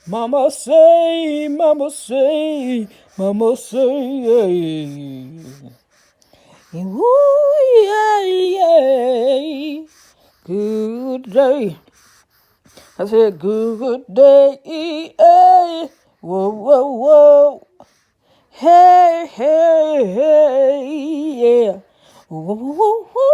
Mama say, mama say, mama say. Ooh, yeah, yeah. Good day. I said, good day. Hey. Whoa, whoa, whoa. Hey, hey, hey, yeah. Whoa, whoa, whoa,